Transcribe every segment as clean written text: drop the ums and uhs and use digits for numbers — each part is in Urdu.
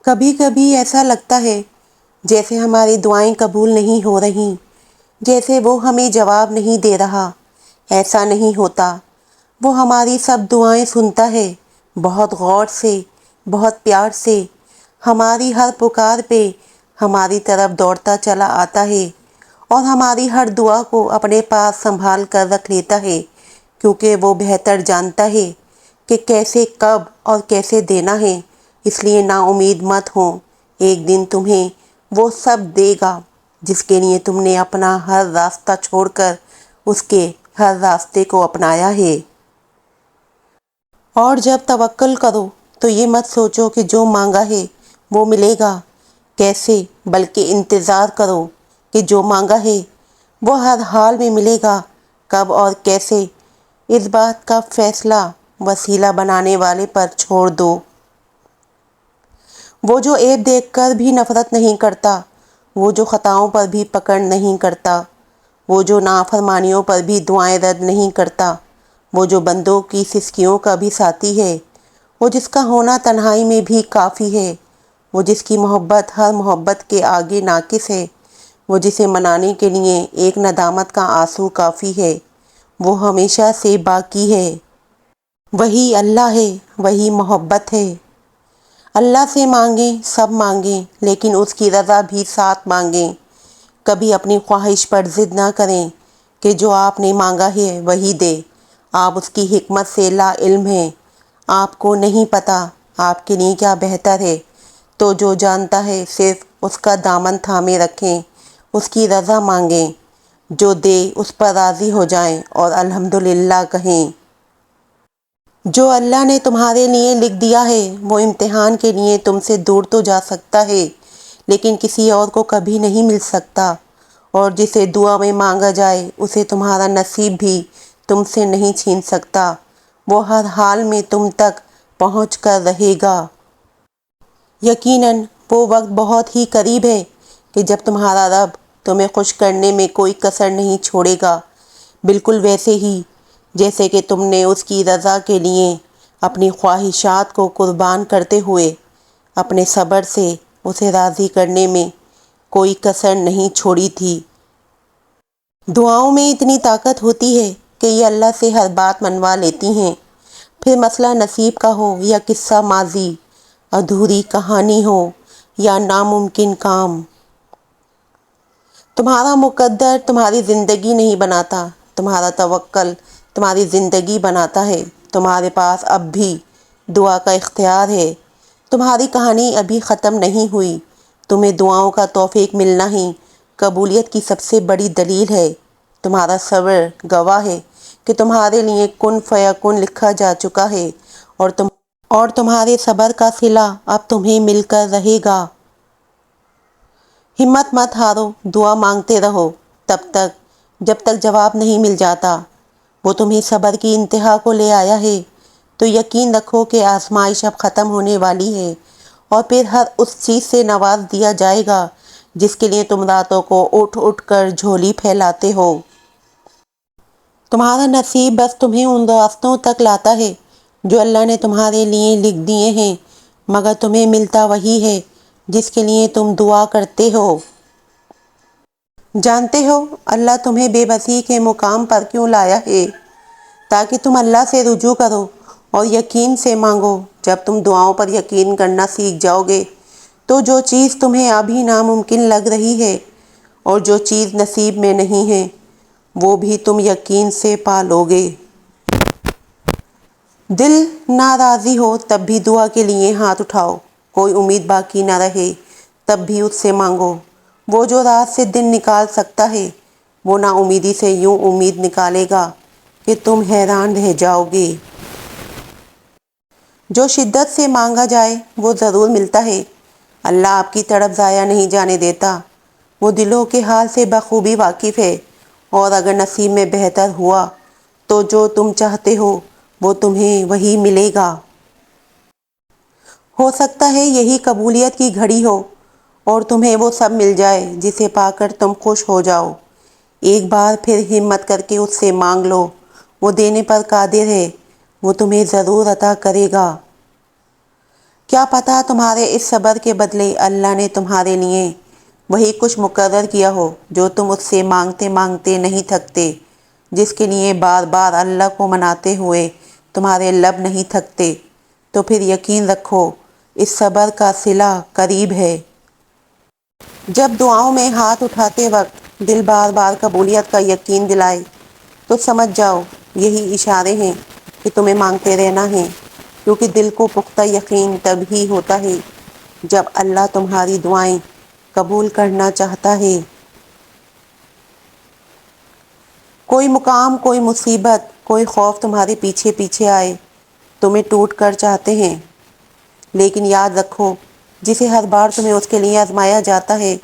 کبھی کبھی ایسا لگتا ہے جیسے ہماری دعائیں قبول نہیں ہو رہیں، جیسے وہ ہمیں جواب نہیں دے رہا۔ ایسا نہیں ہوتا، وہ ہماری سب دعائیں سنتا ہے، بہت غور سے، بہت پیار سے، ہماری ہر پکار پہ ہماری طرف دوڑتا چلا آتا ہے اور ہماری ہر دعا کو اپنے پاس سنبھال کر رکھ لیتا ہے، کیونکہ وہ بہتر جانتا ہے کہ کیسے، کب اور کیسے دینا ہے۔ اس لیے نا امید مت ہو، ایک دن تمہیں وہ سب دے گا جس کے لیے تم نے اپنا ہر راستہ چھوڑ کر اس کے ہر راستے کو اپنایا ہے۔ اور جب توکل کرو تو یہ مت سوچو کہ جو مانگا ہے وہ ملے گا کیسے، بلکہ انتظار کرو کہ جو مانگا ہے وہ ہر حال میں ملے گا، کب اور کیسے، اس بات کا فیصلہ وسیلہ بنانے والے پر چھوڑ دو۔ وہ جو عیب دیکھ کر بھی نفرت نہیں کرتا، وہ جو خطاؤں پر بھی پکڑ نہیں کرتا، وہ جو نافرمانیوں پر بھی دعائیں رد نہیں کرتا، وہ جو بندوں کی سسکیوں کا بھی ساتھی ہے، وہ جس کا ہونا تنہائی میں بھی کافی ہے، وہ جس کی محبت ہر محبت کے آگے ناقص ہے، وہ جسے منانے کے لیے ایک ندامت کا آنسو کافی ہے، وہ ہمیشہ سے باقی ہے۔ وہی اللہ ہے، وہی محبت ہے۔ اللہ سے مانگیں، سب مانگیں، لیکن اس کی رضا بھی ساتھ مانگیں۔ کبھی اپنی خواہش پر ضد نہ کریں کہ جو آپ نے مانگا ہے وہی دے۔ آپ اس کی حکمت سے لا علم ہیں، آپ کو نہیں پتہ آپ کے لیے کیا بہتر ہے، تو جو جانتا ہے صرف اس کا دامن تھامے رکھیں، اس کی رضا مانگیں، جو دے اس پر راضی ہو جائیں اور الحمدللہ کہیں۔ جو اللہ نے تمہارے لیے لکھ دیا ہے وہ امتحان کے لیے تم سے دور تو جا سکتا ہے، لیکن کسی اور کو کبھی نہیں مل سکتا، اور جسے دعا میں مانگا جائے اسے تمہارا نصیب بھی تم سے نہیں چھین سکتا، وہ ہر حال میں تم تک پہنچ کر رہے گا۔ یقیناً وہ وقت بہت ہی قریب ہے کہ جب تمہارا رب تمہیں خوش کرنے میں کوئی کسر نہیں چھوڑے گا، بالکل ویسے ہی جیسے کہ تم نے اس کی رضا کے لیے اپنی خواہشات کو قربان کرتے ہوئے اپنے صبر سے اسے راضی کرنے میں کوئی کسر نہیں چھوڑی تھی۔ دعاؤں میں اتنی طاقت ہوتی ہے کہ یہ اللہ سے ہر بات منوا لیتی ہیں، پھر مسئلہ نصیب کا ہو یا قصہ ماضی، ادھوری کہانی ہو یا ناممکن کام۔ تمہارا مقدر تمہاری زندگی نہیں بناتا، تمہارا توکل تمہاری زندگی بناتا ہے۔ تمہارے پاس اب بھی دعا کا اختیار ہے، تمہاری کہانی ابھی ختم نہیں ہوئی، تمہیں دعاؤں کا توفیق ملنا ہی قبولیت کی سب سے بڑی دلیل ہے۔ تمہارا صبر گواہ ہے کہ تمہارے لیے کن فیکون لکھا جا چکا ہے، اور تمہارے صبر کا صلہ اب تمہیں مل کر رہے گا۔ ہمت مت ہارو، دعا مانگتے رہو تب تک جب تک جواب نہیں مل جاتا۔ وہ تمہیں صبر کی انتہا کو لے آیا ہے، تو یقین رکھو کہ آزمائش اب ختم ہونے والی ہے، اور پھر ہر اس چیز سے نواز دیا جائے گا جس کے لیے تم راتوں کو اٹھ اٹھ کر جھولی پھیلاتے ہو۔ تمہارا نصیب بس تمہیں ان راستوں تک لاتا ہے جو اللہ نے تمہارے لیے لکھ دیے ہیں، مگر تمہیں ملتا وہی ہے جس کے لیے تم دعا کرتے ہو۔ جانتے ہو اللہ تمہیں بے بسی کے مقام پر کیوں لایا ہے؟ تاکہ تم اللہ سے رجوع کرو اور یقین سے مانگو۔ جب تم دعاؤں پر یقین کرنا سیکھ جاؤ گے تو جو چیز تمہیں ابھی ناممکن لگ رہی ہے اور جو چیز نصیب میں نہیں ہے وہ بھی تم یقین سے پا لو گے۔ دل ناراضی ہو تب بھی دعا کے لیے ہاتھ اٹھاؤ، کوئی امید باقی نہ رہے تب بھی اس سے مانگو۔ وہ جو رات سے دن نکال سکتا ہے وہ نا امیدی سے یوں امید نکالے گا کہ تم حیران رہ جاؤ گے۔ جو شدت سے مانگا جائے وہ ضرور ملتا ہے۔ اللہ آپ کی طرف ضائع نہیں جانے دیتا، وہ دلوں کے حال سے بخوبی واقف ہے، اور اگر نصیب میں بہتر ہوا تو جو تم چاہتے ہو وہ تمہیں وہی ملے گا۔ ہو سکتا ہے یہی قبولیت کی گھڑی ہو اور تمہیں وہ سب مل جائے جسے پا کر تم خوش ہو جاؤ۔ ایک بار پھر ہمت کر کے اس سے مانگ لو، وہ دینے پر قادر ہے، وہ تمہیں ضرور عطا کرے گا۔ کیا پتہ تمہارے اس صبر کے بدلے اللہ نے تمہارے لیے وہی کچھ مقرر کیا ہو جو تم اس سے مانگتے مانگتے نہیں تھکتے، جس کے لیے بار بار اللہ کو مناتے ہوئے تمہارے لب نہیں تھکتے۔ تو پھر یقین رکھو اس صبر کا صلہ قریب ہے۔ جب دعاؤں میں ہاتھ اٹھاتے وقت دل بار بار قبولیت کا یقین دلائے تو سمجھ جاؤ یہی اشارے ہیں کہ تمہیں مانگتے رہنا ہے، کیونکہ دل کو پختہ یقین تب ہی ہوتا ہے جب اللہ تمہاری دعائیں قبول کرنا چاہتا ہے۔ کوئی مقام، کوئی مصیبت، کوئی خوف تمہارے پیچھے پیچھے آئے، تمہیں ٹوٹ کر چاہتے ہیں، لیکن یاد رکھو جسے ہر بار تمہیں اس کے لیے آزمایا جاتا ہے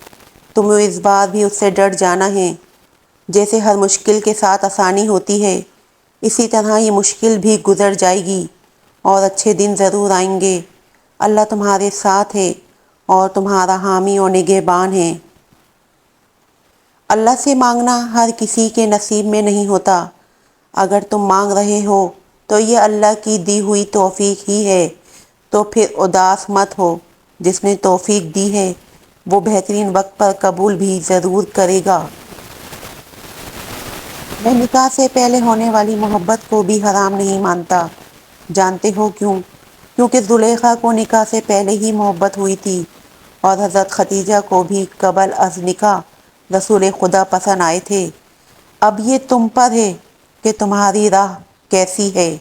تمہیں اس بار بھی اس سے ڈر جانا ہے۔ جیسے ہر مشکل کے ساتھ آسانی ہوتی ہے، اسی طرح یہ مشکل بھی گزر جائے گی اور اچھے دن ضرور آئیں گے۔ اللہ تمہارے ساتھ ہے اور تمہارا حامی اور نگہبان ہے۔ اللہ سے مانگنا ہر کسی کے نصیب میں نہیں ہوتا۔ اگر تم مانگ رہے ہو تو یہ اللہ کی دی ہوئی توفیق ہی ہے، تو پھر اداس مت ہو۔ جس نے توفیق دی ہے وہ بہترین وقت پر قبول بھی ضرور کرے گا۔ میں نکاح سے پہلے ہونے والی محبت کو بھی حرام نہیں مانتا۔ جانتے ہو کیوں؟ کیونکہ زلیخا کو نکاح سے پہلے ہی محبت ہوئی تھی اور حضرت خدیجہ کو بھی قبل از نکاح رسول خدا پسند آئے تھے۔ اب یہ تم پر ہے کہ تمہاری راہ کیسی ہے۔